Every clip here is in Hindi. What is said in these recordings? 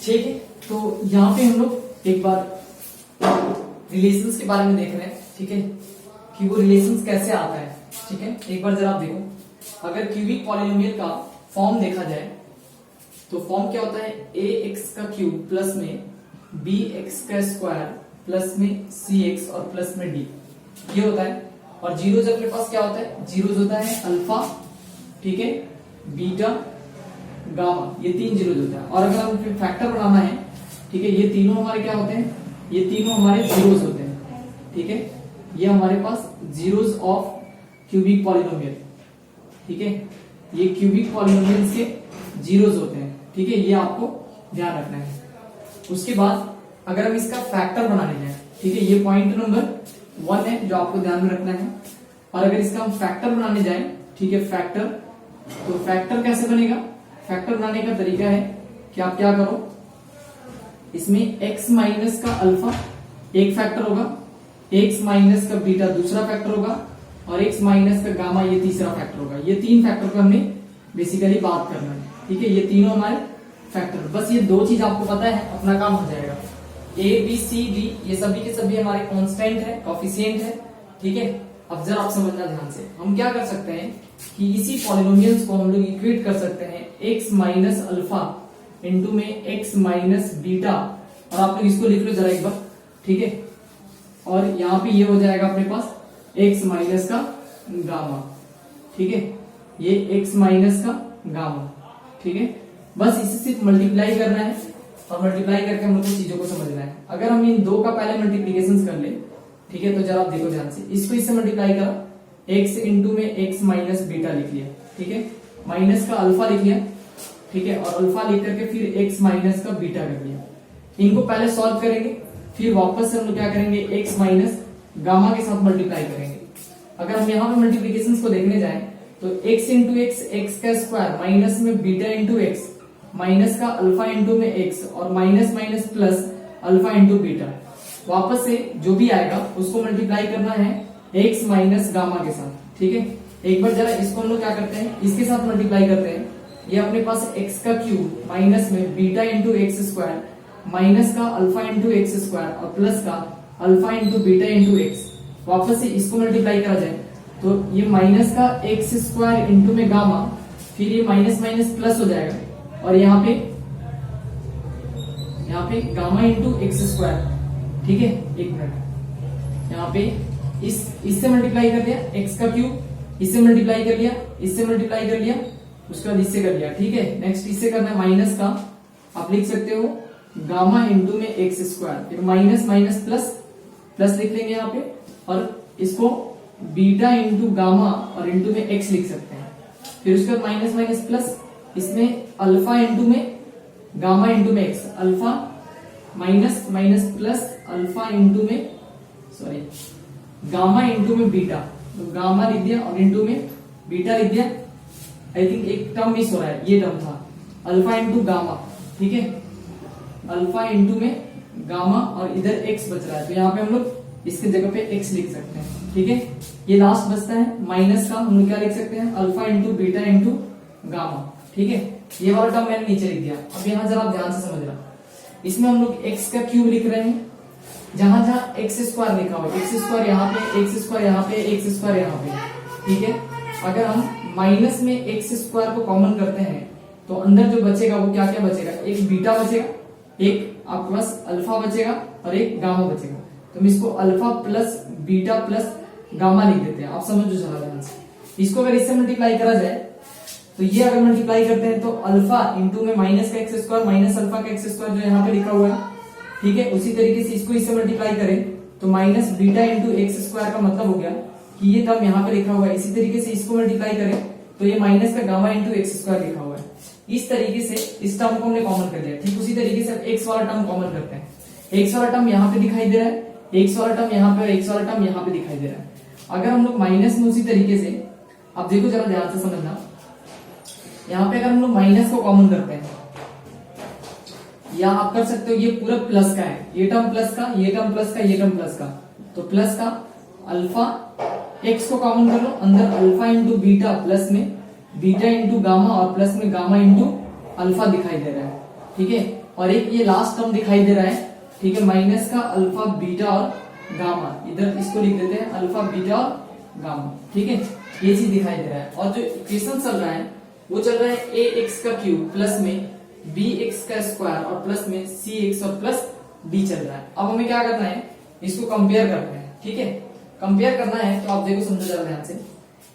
ठीक है, तो यहाँ पे हम लोग एक बार रिलेशंस के बारे में देख रहे हैं। ठीक है, कि वो रिलेशंस कैसे आता है। ठीक है, एक बार जरा आप देखो, अगर क्यूबिक पॉलिनोमियल का फॉर्म देखा जाए तो फॉर्म क्या होता है, ए एक्स का क्यूब प्लस में बी एक्स का स्क्वायर प्लस में सी एक्स और प्लस में डी, ये होता है। और जीरोज अपने पास क्या होता है, जीरोज होता है अल्फा, ठीक है, बीटा, गामा, ये तीन जीरोज होता है। और अगर हम फैक्टर बनाना है, ठीक है, ये तीनों हमारे क्या होते हैं, ये तीनों हमारे जीरोज होते हैं। ठीक है, ये हमारे पास जीरोज ऑफ क्यूबिक पॉलिनोमियल। ठीक है, ये क्यूबिक पॉलिनोमियल के जीरोज होते हैं। ठीक है, ये आपको ध्यान रखना है। उसके बाद अगर हम इसका फैक्टर बनाने जाए, ठीक है, ये पॉइंट नंबर 1 है जो आपको ध्यान में रखना है। और अगर इसका हम फैक्टर बनाने जाए, ठीक है, फैक्टर, तो फैक्टर कैसे बनेगा, फैक्टर बनाने का तरीका है कि आप क्या करो, इसमें x माइनस का अल्फा एक फैक्टर होगा, x माइनस का बीटा दूसरा फैक्टर होगा और x माइनस का गामा ये तीसरा फैक्टर होगा। ये तीन फैक्टर पर हमने बेसिकली बात करना है। ठीक है, ये तीनों हमारे फैक्टर, बस ये दो चीज आपको पता है, अपना काम हो जाएगा। ए बी सी डी ये सभी के सभी हमारे कांस्टेंट है, कोफिशिएंट है। ठीक है, अब जरा आप समझना ध्यान से, हम क्या कर सकते हैं कि इसी पॉलिनोमियल्स को हम लोग इक्वेट कर सकते हैं x माइनस अल्फा इंटू में x माइनस बीटा, और आप लोग इसको लिख लो जरा एक बार। ठीक है, और यहाँ पे ये हो जाएगा अपने पास x माइनस का गामा। ठीक है, ये x माइनस का गामा। ठीक है, बस इसे सिर्फ मल्टीप्लाई करना है और मल्टीप्लाई करके हम लोग को चीजों को समझना है। अगर हम इन दो का पहले मल्टीप्लीकेशन कर ले, ठीक है, तो जरा आप देखो ध्यान से, इसको इससे मल्टीप्लाई करो, x इंटू में x माइनस बीटा लिख लिया। ठीक है, माइनस का अल्फा लिख लिया। ठीक है, और अल्फा लिख करके फिर x माइनस का बीटा कर लिया। इनको पहले सॉल्व करेंगे, फिर वापस से हम लोग क्या करेंगे, x माइनस गामा के साथ मल्टीप्लाई करेंगे। अगर हम यहाँ पे मल्टीप्लीकेशन को देखने जाए तो x इंटू एक्स एक्स का स्क्वायर माइनस में बीटा इंटू एक्स माइनस का अल्फा इंटू में x और minus minus plus alpha into beta, वापस से जो भी आएगा उसको मल्टीप्लाई करना है x माइनस गामा के साथ। ठीक है, एक बार जरा इसको हम लोग क्या करते हैं, इसके साथ मल्टीप्लाई करते हैं। ये अपने पास x का क्यूब माइनस में beta into x square minus का अल्फा इंटू एक्स स्क्वायर और प्लस का alpha into beta into x, वापस से इसको मल्टीप्लाई करा जाए तो ये माइनस का एक्स स्क्वायर इंटू में गामा, फिर ये माइनस माइनस प्लस हो जाएगा और यहाँ पे गामा इंटू एक्स स्क्वायर। ठीक है, एक मिनट, यहाँ पे इससे मल्टीप्लाई कर दिया, एक्स का क्यूब इससे मल्टीप्लाई कर लिया, इससे मल्टीप्लाई कर लिया, उसके बाद इससे कर लिया। ठीक है, नेक्स्ट इससे करना है माइनस का, आप लिख सकते हो गामा इंटू में एक्स स्क्वायर, फिर माइनस माइनस प्लस प्लस लिख लेंगे यहाँ पे, और इसको बीटा इंटू गामा और इंटू में एक्स लिख सकते हैं। फिर उसके बाद माइनस माइनस प्लस, इसमें अल्फा इंटू में गामा इंटू में x, alpha minus minus plus alpha into में सॉरी गामा इंटू में बीटा, तो गामा लिख दिया और इंटू में बीटा लिख दिया। आई थिंक एक टर्म मिस हो रहा है, ये टर्म था अल्फा इंटू गामा। ठीक है, अल्फा इंटू में गामा और इधर एक्स बच रहा है, तो यहाँ पे हम लोग इसके जगह पे एक्स लिख सकते हैं। ठीक है, ये लास्ट बचता है माइनस का, हम लोग क्या लिख सकते हैं, alpha into beta into gamma. ठीक है, ये वाला टर्म मैंने नीचे लिख दिया। अब यहाँ जरा आप ध्यान से समझना, इसमें हम लोग एक्स का क्यूब लिख रहे हैं, जहां जहां एक्स स्क्वायर लिखा हुआ, एक्स स्क्वायर यहाँ पे, एक्स स्क्वायर यहाँ पे, एक्स स्क्वायर यहाँ पे। ठीक है, अगर हम माइनस में एक्स स्क्वायर को कॉमन करते हैं तो अंदर जो बचेगा वो क्या क्या बचेगा, एक बीटा बचेगा, एक आपके पास अल्फा बचेगा और एक गामा बचेगा। तो हम इसको alpha plus beta plus gamma लिख देते हैं। आप समझो जरा ध्यान से, इसको अगर इससे मल्टीप्लाई करा जाए तो ये अगर मल्टीप्लाई करते हैं तो अल्फा इंटू में माइनस का एक्स स्क्वायर माइनस अल्फा का एक्स स्क्वायर जो यहाँ पे लिखा हुआ है। ठीक है, उसी तरीके से इसको इससे मल्टीप्लाई करें तो minus beta into x square का मतलब हो गया कि ये टर्म यहाँ पे लिखा हुआ है। इसी तरीके से इसको मल्टीप्लाई करें तो ये माइनस का गामा इंटू एक्स स्क्वायर लिखा हुआ है। इस तरीके से इस टर्म को हमने कॉमन कर लिया। ठीक उसी तरीके से एक्स वाला टर्म कॉमन करते हैं, एक्स वाला टर्म यहाँ पे दिखाई दे रहा है, एक्स वाला टर्म यहाँ पे और एक्स वाला टर्म यहाँ पे दिखाई दे रहा है। अगर हम लोग माइनस में उसी तरीके से, अब देखो जरा ध्यान से समझना, यहाँ पे अगर हम लोग माइनस को कॉमन करते हैं, या आप कर सकते हो ये पूरा प्लस का है, ये टर्म प्लस का, ये टर्म प्लस का, ये टर्म प्लस का, तो प्लस का अल्फा एक्स को कॉमन कर लो, अंदर अल्फा इंटू बीटा प्लस में बीटा इंटू गामा और प्लस में गामा इंटू अल्फा दिखाई दे रहा है। ठीक है, और एक ये लास्ट टर्म दिखाई दे रहा है, ठीक है, माइनस का अल्फा बीटा और गामा, इधर इसको लिख देते हैं अल्फा बीटा और गामा, ठीक है, ये चीज दिखाई दे रहा है। और जो इक्वेशन चल रहा है वो चल रहा है ए एक्स का क्यूब प्लस में बी एक्स का स्क्वायर और प्लस में सी एक्स और प्लस डी चल रहा है। अब हमें क्या करना है, इसको कंपेयर करना है, ठीक है, कंपेयर करना है। तो आप देखो, समझो जरा ध्यान से,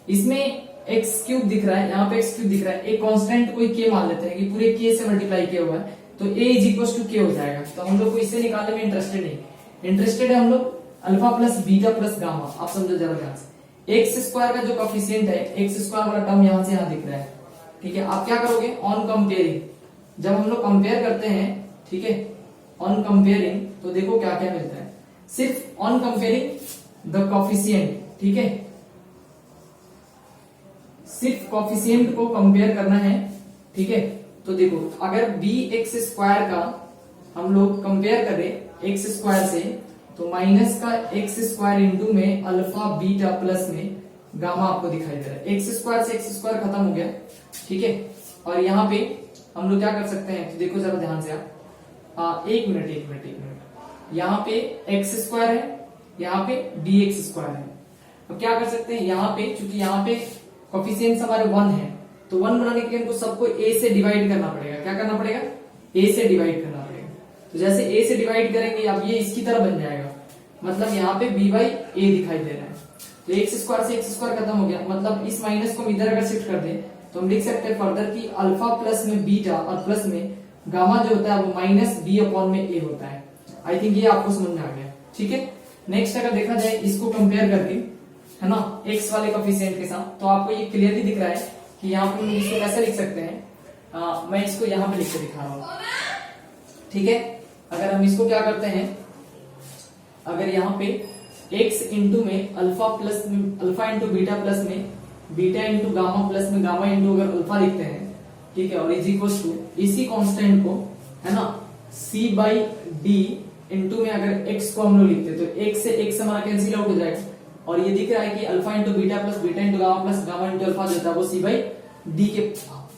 इसमें एक्स क्यूब दिख रहा है, यहाँ पे एक्स क्यूब दिख रहा है, एक कांस्टेंट कोई के मान लेते हैं कि पूरे के से मल्टीप्लाई किया हुआ है, तो ए इज इक्वल टू के हो जाएगा। तो हम लोग को इससे निकालने में इंटरेस्टेड नहीं, इंटरेस्टेड है हम लोग alpha plus beta plus gamma. आप समझो जरा ध्यान से, एक्स स्क्वायर का जो कोफिशिएंट है, एक्स स्क्वायर वाला टर्म यहाँ से यहाँ दिख रहा है, ठीक है। आप क्या करोगे, ऑन कंपेयरिंग, जब हम लोग कंपेयर करते हैं, ठीक है, ऑन कंपेयरिंग, तो देखो क्या क्या मिलता है, सिर्फ ऑन कंपेयरिंग द कोफिशिएंट, ठीक है, सिर्फ कोफिशिएंट को कंपेयर करना है, ठीक है। तो देखो, अगर बी एक्स स्क्वायर का हम लोग कंपेयर करें एक्स स्क्वायर से, तो माइनस का एक्स स्क्वायर इंटू में अल्फा बीटा प्लस में गामा आपको दिखाई दे रहा है। एक्स स्क्वायर से एक्स स्क्वायर खत्म हो गया, ठीक है। और यहाँ पे हम लोग क्या कर सकते हैं, तो देखो जरा ध्यान से आप, एक मिनट, यहाँ पे एक्स स्क्वायर है, यहाँ पे डी एक्स स्क्वायर है। अब क्या कर सकते हैं, यहाँ पे चूंकि यहाँ पे कोफिशिएंट्स हमारे 1 है, तो 1 बनाने के लिए हमको सबको a से डिवाइड करना पड़ेगा। क्या करना पड़ेगा, a से डिवाइड करना पड़ेगा। तो जैसे a से डिवाइड करेंगे, अब ये इसकी तरह बन जाएगा, मतलब यहाँ पे b बाई a दिखाई दे रहा है। तो एक्स स्क्वायर से एक्स स्क्वायर खत्म हो गया, मतलब इस माइनस को हम इधर अगर शिफ्ट कर दें, तो हम लिख सकते हैं फर्दर की अल्फा प्लस में बीटा और प्लस में गामा जो होता है वो माइनस बी अपॉन में a होता है। आई थिंक ये आपको समझ में आ गया, ठीक है। नेक्स्ट अगर देखा जाए इसको कंपेयर करके, है ना, एक्स वाले कोफिशिएंट के साथ, तो आपको ये क्लियरली दिख रहा है कि यहाँ पे हम इसको कैसे लिख सकते हैं। मैं इसको यहाँ पे लिख के दिखा रहा हूँ, ठीक है। अगर हम इसको क्या करते हैं, अगर यहाँ पे x इंटू में अल्फा प्लस में अल्फा इंटू बीटा प्लस में बीटा इंटू गामा प्लस में गामा इंटू अगर अल्फा लिखते हैं, ठीक है, और इज इक्वल टू इसी कांस्टेंट को, है ना, c बाई डी इंटू में अगर x को हम लोग लिखते हैं, तो x से x हमारा कैंसिल आउट हो जाएगा। और ये दिख रहा है कि alpha into beta into gamma plus gamma into alpha जो होता है वो सी बाई डी के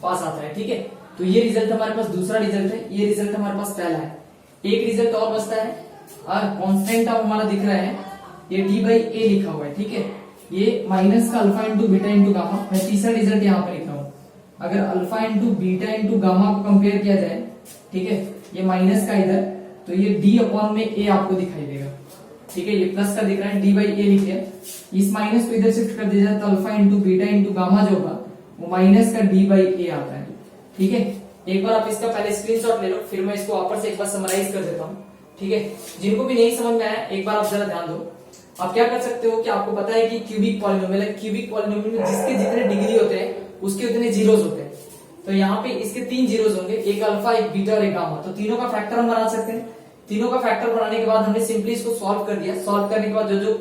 पास आता है, ठीक है। तो ये रिजल्ट हमारे पास दूसरा रिजल्ट है, ये रिजल्ट हमारे पास पहला है। एक रिजल्ट और बचता है, कांस्टेंट अब हमारा दिख रहा है, ये डी बाई ए लिखा हुआ है, ठीक है, ये माइनस का alpha into beta into gamma. मैं तीसरा रिजल्ट यहाँ पे लिख रहा हूँ, अगर alpha into beta into gamma को कंपेयर किया जाए, ठीक है, ये माइनस का इधर, तो ये डी अपॉन में ए आपको दिखाई देगा, ठीक है। ये प्लस का दिख रहा है, डी बाई ए लिखे, इस माइनस को इधर शिफ्ट कर दिया जाए तो alpha into beta into gamma जो होगा वो माइनस का डी बाई ए आता है, ठीक है। एक बार आप इसका पहले स्क्रीनशॉट ले लो, फिर मैं इसको वापस से एक बार समराइज कर देता हूँ, ठीक है। जिनको भी नहीं समझ में आया, एक बार आप जरा ध्यान दो। आप क्या कर सकते हो कि आपको पता है कि क्यूबिक पॉलिनोमियल है, क्यूबिक पॉलिनोमियल में जिसके जितने डिग्री होते हैं उसके उतने जीरोस होते हैं। तो यहाँ पे इसके 3 जीरोस होंगे, एक अल्फा, एक बीटा और एक गामा। तो तीनों का फैक्टर हम बना सकते हैं। तीनों का फैक्टर बनाने के बाद हमने सिंपली इसको सॉल्व कर दिया। सॉल्व करने के बाद जो जो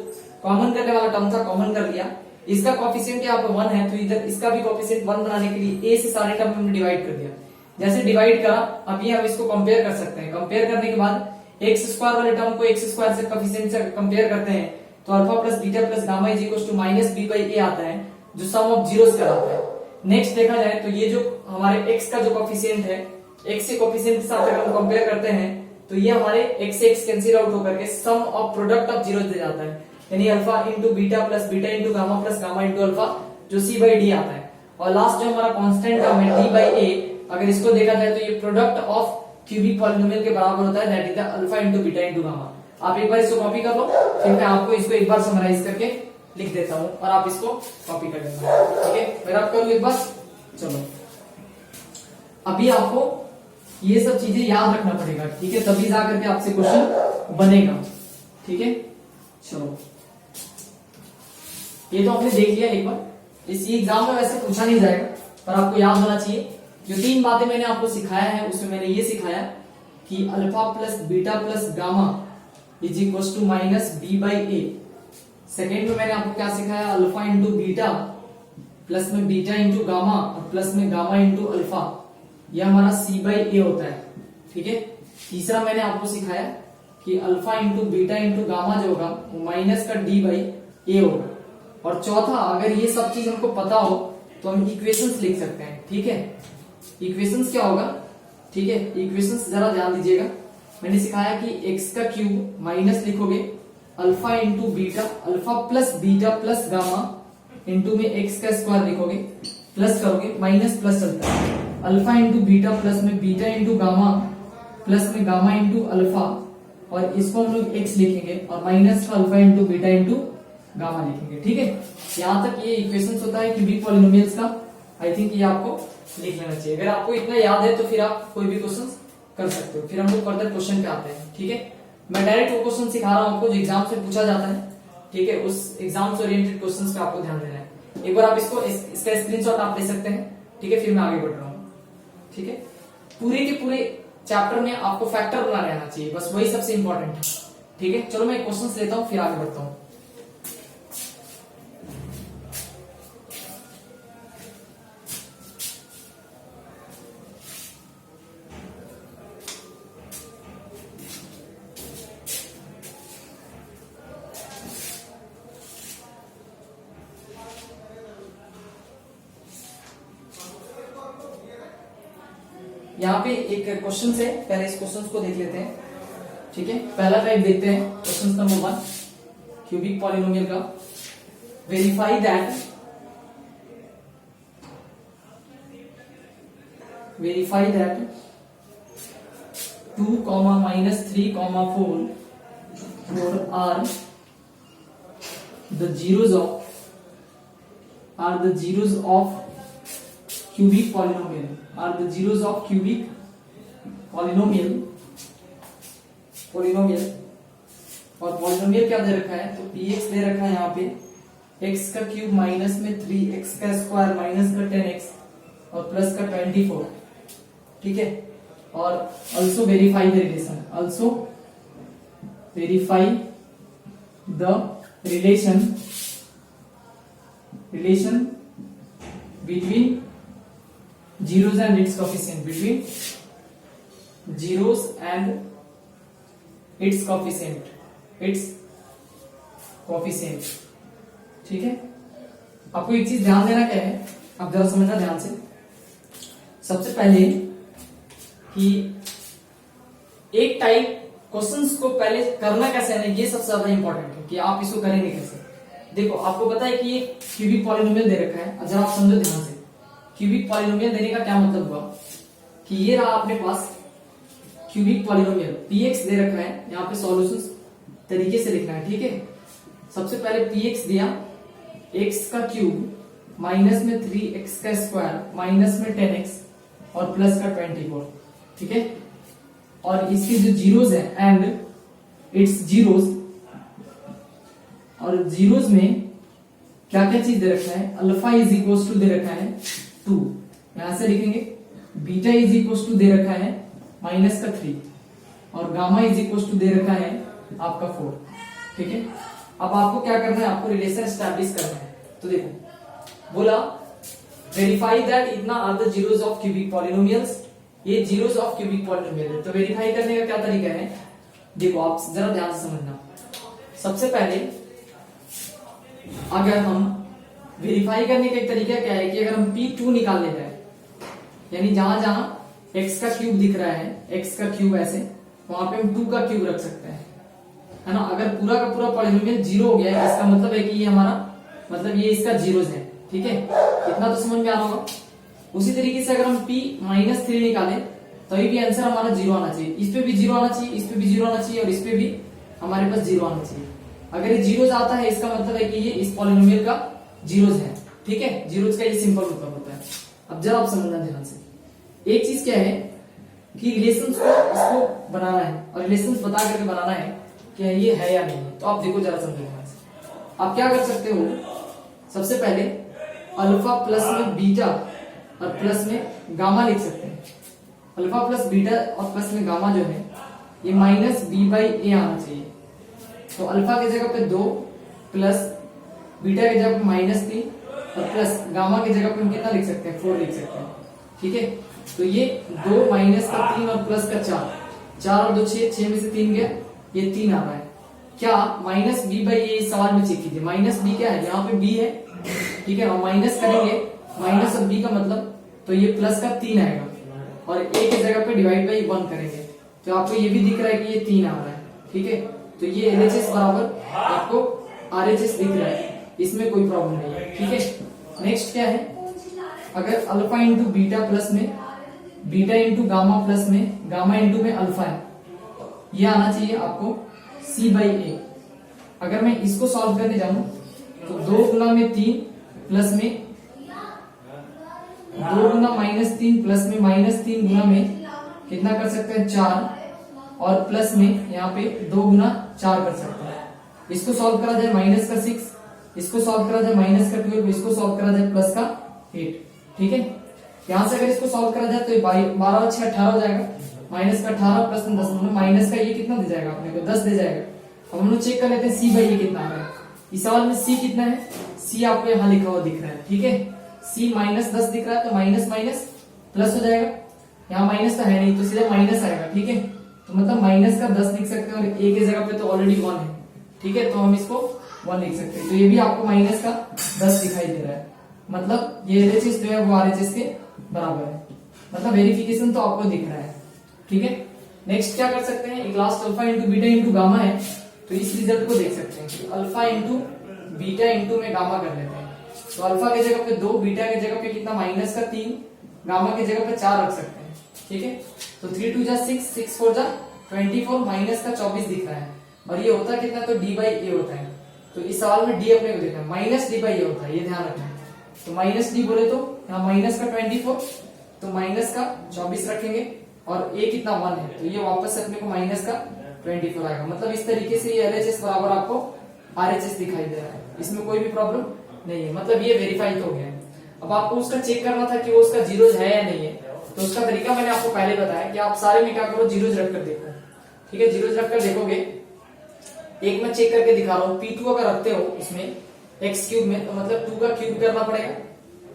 कॉमन करने वाला टर्म था कॉमन कर लिया। इसका कोफिशिएंट यहाँ पे 1 है, तो इधर इसका भी कोफिशिएंट 1 बनाने के लिए a से सारे टर्म हमने डिवाइड कर दिया। जैसे डिवाइड करा, अभी हम इसको कंपेयर कर सकते हैं। कंपेयर करने के बाद एक्स स्क्वायर वाले टर्म को एक्स स्क्वायर से कोफिशिएंट से कंपेयर करते हैं, तो alpha plus beta plus gamma is equal to minus b by a आता है, जो सम ऑफ जीरोस कराता है। नेक्स्ट देखा जाए तो ये जो हमारे x का जो कोफिशिएंट है, x से कोफिशिएंट के साथ अगर हम कंपेयर करते हैं तो ये हमारे x से x कैंसिल आउट होकर के सम ऑफ प्रोडक्ट ऑफ जीरोस दे जाता है, यानी alpha into beta into gamma plus gamma into alpha, जो c बाई डी आता है। और लास्ट जो हमारा कांस्टेंट टर्म है d बाई a, अगर इसको देखा जाए तो ये प्रोडक्ट ऑफ क्यूबिक पॉलिनोमियल के बराबर होता है, that is the alpha into gamma. आप एक बार इसको कॉपी कर लो, फिर मैं आपको इसको एक बार समराइज करके लिख देता हूं और आप इसको कॉपी कर लेना, ठीक है। मैं रब करूं एक बार, चलो। अभी आपको ये सब चीजें याद रखना पड़ेगा, ठीक है, तभी जा करके आपसे क्वेश्चन बनेगा, ठीक है। चलो, ये तो आपने देख लिया एक बार। इस एग्जाम में वैसे पूछा नहीं जाएगा, पर आपको याद होना चाहिए। जो 3 बातें मैंने आपको सिखाया है उसमें मैंने ये सिखाया कि alpha plus beta plus gamma is equal to minus b by a. Second में मैंने आपको क्या सिखाया, अल्फा इंटू बीटा प्लस में बीटा इंटू गामा और प्लस में गामा इंटू अल्फा, यह हमारा सी बाई ए होता है, ठीक है। तीसरा मैंने आपको सिखाया कि alpha into beta into gamma जो होगा वो माइनस का डी बाई ए होगा। और चौथा, अगर ये सब चीज हमको पता हो तो हम इक्वेशंस लिख सकते हैं, ठीक है। इक्वेशंस क्या होगा, ठीक है, इक्वेशन जरा ध्यान दीजिएगा। मैंने सिखाया कि x का क्यूब माइनस लिखोगे alpha into beta, alpha plus beta plus gamma into में x का स्क्वायर लिखोगे, प्लस करोगे माइनस प्लस चलता है, अल्फा इंटू बीटा प्लस में बीटा इंटू गामा प्लस में गामा इंटू अल्फा, और इसको हम लोग x लिखेंगे और माइनस का alpha into beta into gamma लिखेंगे। ठीक है, यहां तक ये इक्वेशन होता है क्यूबिक पॉलिनोमियल्स का। आई थिंक ये आपको लिख लेना चाहिए। अगर आपको इतना याद है तो फिर आप कोई भी क्वेश्चन कर सकते हो। फिर हम लोग फर्दर क्वेश्चन पे आते हैं। ठीक है, मैं डायरेक्ट वो क्वेश्चन सिखा रहा हूं आपको जो एग्जाम से पूछा जाता है। ठीक है, उस एग्जाम से ओरिएंटेड क्वेश्चंस पे आपको ध्यान देना है। एक बार आप इसका स्क्रीनशॉट आप ले सकते हैं। ठीक है, फिर मैं आगे बढ़ रहा हूँ। ठीक है, पूरे के पूरे चैप्टर में आपको फैक्टर बनाना रहना चाहिए, बस वही सबसे इंपॉर्टेंट है। ठीक है, चलो मैं क्वेश्चन लेता हूँ फिर आगे बढ़ता हूँ। यहाँ पे एक क्वेश्चन है, पहले इस क्वेश्चन को देख लेते हैं। ठीक है, पहला टाइप देखते हैं, क्वेश्चन नंबर 1 क्यूबिक पॉलिनोमियल का। Verify that 2, -3, 4 are the zeros of cubic polynomial, और पॉलिनोमियल क्या दे रखा है, तो px दे रखा है यहाँ पे x का क्यूब माइनस में 3x का स्क्वायर माइनस का 10x और प्लस का 24। ठीक है, और also verify the relation between zeros and its coefficient, ठीक है, आपको एक चीज ध्यान देना क्या है, आप जरा समझना ध्यान से। सबसे पहले कि एक टाइप क्वेश्चंस को पहले करना कैसे है, ये सबसे ज्यादा इंपॉर्टेंट है कि आप इसको करेंगे कैसे। देखो, आपको पता है कि ये क्यूबिक पॉलिनोमियल दे रखा है, जरा आप समझो ध्यान से। क्यूबिक पॉलिनोमियल देने का क्या मतलब हुआ कि ये रहा अपने पास क्यूबिक पॉलिनोमियल, px दे रखा है, यहाँ पे सॉल्यूशन तरीके से लिखना है। ठीक है, सबसे पहले px दिया x का क्यूब माइनस में 3x का स्क्वायर माइनस में 10x और प्लस का 24। ठीक है, और इसके जो जीरोस है एंड इट्स जीरोस, और जीरोस में क्या क्या चीज दे रखा है, अल्फा इज इक्वल टू दे रखा है 2, यहां से लिखेंगे, बीटा इज इक्वल टू दे रखा है माइनस का 3 और गामा इज इक्वल टू दे रखा है आपका 4। ठीक है, अब आपको क्या करना है, आपको रिलेशन एस्टैब्लिश करना है। तो देखो, बोला वेरीफाई दैट इतना are the zeros of cubic polynomials, ये जीरोस ऑफ क्यूबिक पॉलिनोमियल है। तो वेरीफाई करने का क्या तरीका है, देखो आप जरा ध्यान से समझना। सबसे पहले अगर हम वेरीफाई करने का एक तरीका क्या है कि अगर हम P2 निकाल लेते हैं, यानी जहां जहां x का क्यूब दिख रहा है, x का क्यूब ऐसे, वहां पे हम 2 का क्यूब रख सकते हैं, है ना। अगर पूरा का पूरा पॉलिनोमियल 0 हो गया है, इसका मतलब है कि ये हमारा मतलब ये इसका जीरोस है। ठीक है, इतना तो समझ में आ रहा होगा। उसी तरीके से अगर हम P-3 निकालें तभी भी आंसर हमारा 0 आना चाहिए, इस पे भी 0 आना चाहिए, इस पे भी 0 आना चाहिए और इस पे भी हमारे पास 0 आना चाहिए। अगर ये जीरोस आता है इसका मतलब है कि ये इस पॉलिनोमियल का जीरोस है। ठीक है, जीरोस का ये सिंपल मतलब होता है। अब जरा आप समझना ध्यान से, एक चीज क्या है कि रिलेशंस को इसको बनाना है और रिलेशंस बता करके बनाना है कि ये है या नहीं। तो आप देखो जरा समझो ध्यान से, आप क्या कर सकते हो, सबसे पहले अल्फा प्लस में बीटा और प्लस में गामा लिख सकते हैं। अल्फा प्लस बीटा और प्लस में गामा जो है ये माइनस b/a आना चाहिए। तो अल्फा की जगह पे 2 प्लस बीटा की जगह पे -3 और प्लस गामा की जगह पे हम कितना लिख सकते हैं, 4 लिख सकते हैं। ठीक है, तो ये 2 माइनस का 3 और प्लस का 4 और 2 6 में से 3 गया, ये 3 आ रहा है। क्या माइनस b/a इस सवाल में चेक कीजिए, माइनस b क्या है, यहाँ पे b है। ठीक है, और माइनस करेंगे माइनस और b का मतलब, तो ये प्लस का 3 आएगा। और ए की जगह पे डिवाइड बाई 1 करेंगे तो आपको ये भी दिख रहा है कि ये 3 आ रहा है, ठीक है। तो ये LHS बराबर आपको RHS दिख रहा है, इसमें कोई प्रॉब्लम नहीं है, ठीक है। नेक्स्ट क्या है, अगर अल्फा इंटू बीटा प्लस में बीटा इंटू गामा प्लस में गामा इंटू में अल्फा है, ये आना चाहिए आपको C/A। अगर मैं इसको सॉल्व करने जाऊं तो 2 गुना में 3 प्लस में 2 गुना -3 प्लस में -3 गुना में कितना कर सकते हैं 4 और प्लस में यहाँ पे 2 गुना 4 कर सकते हैं। इसको सॉल्व करा जाए माइनस का 6, इसको सॉल्व करा जाए माइनस का 12, इसको सॉल्व करा जाए प्लस का 8, ठीक है। यहां से अगर इसको सॉल्व करा जाए तो 12 और 6 18 हो जाएगा, माइनस का 18 प्लस में 10, माइनस का ये कितना दे जाएगा अपने को 10 दे जाएगा। अब हम लोग चेक कर लेते हैं C/A कितना आ रहा है। इस सवाल में C कितना है, C आपको यहाँ लिखा हुआ दिख रहा है, ठीक है। C -10 दिख रहा है तो माइनस माइनस प्लस हो जाएगा, यहाँ माइनस तो है नहीं तो सीधा माइनस आएगा, ठीक है। तो मतलब माइनस का 10 लिख सकते हैं और A की जगह पे तो ऑलरेडी 1 है, ठीक है, तो हम इसको 1 लिख सकते हैं। तो ये भी आपको माइनस का 10 दिखाई दे रहा है, मतलब ये LHS जो है वो RHS के बराबर है, मतलब वेरिफिकेशन तो आपको दिख रहा है, ठीक है। नेक्स्ट क्या कर सकते हैं, एक last alpha into beta into gamma है तो इस रिजल्ट को देख सकते हैं कि अल्फा इंटू बीटा इंटू में गामा कर लेते हैं। तो अल्फा की जगह पे 2, बीटा की जगह पे कितना माइनस का 3, गामा की जगह पे 4 रख सकते हैं, ठीक है। तो 3 2 जा 6, 6 4 जा 24, माइनस का 24 दिख रहा है और ये होता है कितना, तो D/A होता है। तो इस सवाल में D अपने को देखना है, माइनस D/A होता है, ये ध्यान रखना है। तो माइनस D बोले तो यहाँ माइनस का 24 तो माइनस का 24 रखेंगे और A कितना 1 है तो ये वापस अपने को माइनस का 24 आएगा। मतलब इस तरीके से ये LHS बराबर आपको RHS दिखाई दे रहा है, इसमें कोई भी प्रॉब्लम नहीं है, मतलब ये वेरीफाई तो हो गया है। अब आपको उसका चेक करना था कि वो उसका जीरोज है या नहीं है, तो उसका तरीका मैंने आपको पहले बताया कि आप सारे में क्या करो, जीरोज रखकर देखो, ठीक है। जीरोज रखकर देखोगे, एक मैं चेक करके दिखा रहा हूँ, P2 अगर रखते हो इसमें x³ में तो मतलब 2 का क्यूब करना पड़ेगा,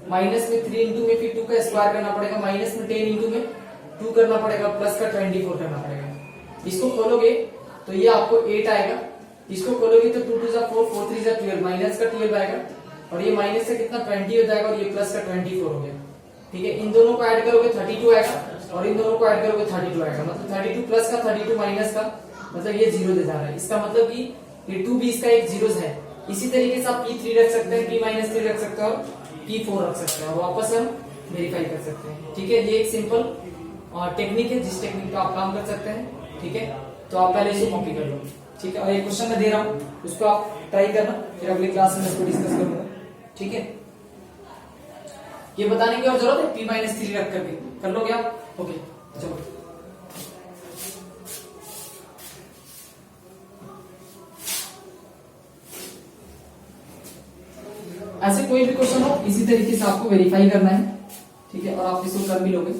माइनस में 3 इंटू में फिर 2 का स्क्वायर करना पड़ेगा, माइनस में 10 इंटू में 2 करना पड़ेगा, प्लस का 24 करना पड़ेगा। इसको खोलोगे तो ये आपको 8 आएगा, इसको खोलोगे तो 2 2 जा 4, 4 3 जा 12, माइनस का 12 आएगा और ये माइनस से कितना 20 हो जाएगा और ये प्लस का 24 हो गया, ठीक है। इन दोनों को ऐड करोगे 32 आएगा और इन दोनों को ऐड करोगे 32 आएगा, मतलब 32 प्लस का 32 माइनस का, मतलब ये 0 दे जा रहा है। इसका मतलब कि ये 2 भी इसका एक जीरोस है। इसी तरीके से आप P3 रख सकते हैं, P-3 रख सकते हैं और P4 रख सकते हैं और वापस हम वेरीफाई कर सकते हैं, ठीक है। ये एक सिंपल टेक्निक है जिस टेक्निक का आप काम कर सकते हैं, ठीक है। तो आप पहले इसे कॉपी कर लो, ठीक है। और एक क्वेश्चन मैं दे रहा हूँ उसको आप ट्राई करना, फिर अगली क्लास में इसको डिस्कस करूंगा, ठीक है। ये बताने की और जरूरत है, P-3 रख करके कर लोगे आप, ओके। चलो ऐसे कोई भी क्वेश्चन हो इसी तरीके से आपको वेरीफाई करना है, ठीक है, और आप इसको कर भी लोगे।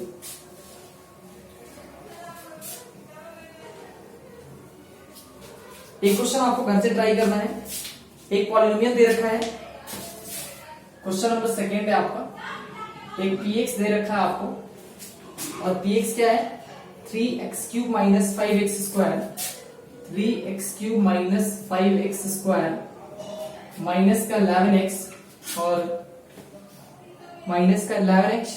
एक क्वेश्चन आपको घर से ट्राई करना है, एक पॉलिनोमियल दे रखा है, क्वेश्चन नंबर 2 है आपका, एक px दे रखा है आपको और px क्या है 3x³ - 5x² 3x³ - 5x² minus का 11x और माइनस का 11x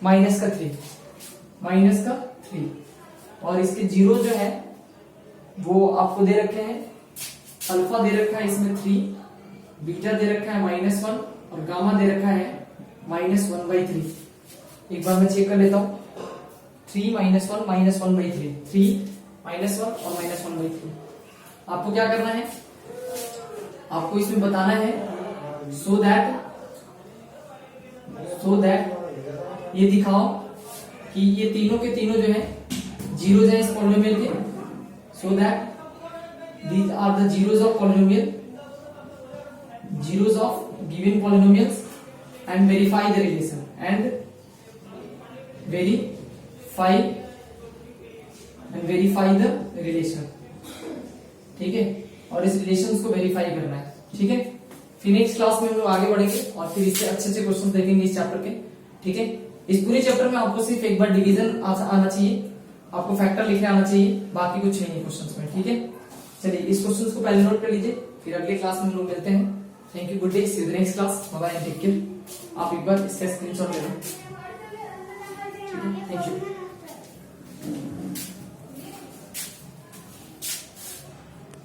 माइनस का 3 और इसके जीरो जो है वो आपको दे रखे हैं, अल्फा दे रखा है इसमें 3, बीटा दे रखा है -1 और गामा दे रखा है -1/3। एक बार मैं चेक कर लेता हूं, 3 - 1 -1/3, 3 -1 और -1/3। आपको क्या करना है, आपको इसमें बताना है सो दैट ये दिखाओ कि ये तीनों के तीनों जो है जीरोज है इस पॉलिनोमियल के, so that these are the zeros of polynomial, zeros of given polynomials and verify the relation verify the relation, ठीक है। और इस रिलेशंस को वेरीफाई करना है, ठीक है। फिर नेक्स्ट क्लास में हम लोग आगे बढ़ेंगे और फिर इससे अच्छे अच्छे क्वेश्चन देखेंगे इस चैप्टर के, ठीक है। इस पूरे चैप्टर में आपको सिर्फ एक बार डिवीजन आना चाहिए, आपको फैक्टर लिखने आना चाहिए, बाकी कुछ नहीं है क्वेश्चंस में, ठीक है। चलिए इस क्वेश्चंस को पहले नोट कर लीजिए, फिर अगले क्लास में हम लोग मिलते हैं। Thank you, good day, see you in the next class, bye bye, take care. आप एक बार इसका स्क्रीनशॉट ले लो। ठीक है, थैंक यू।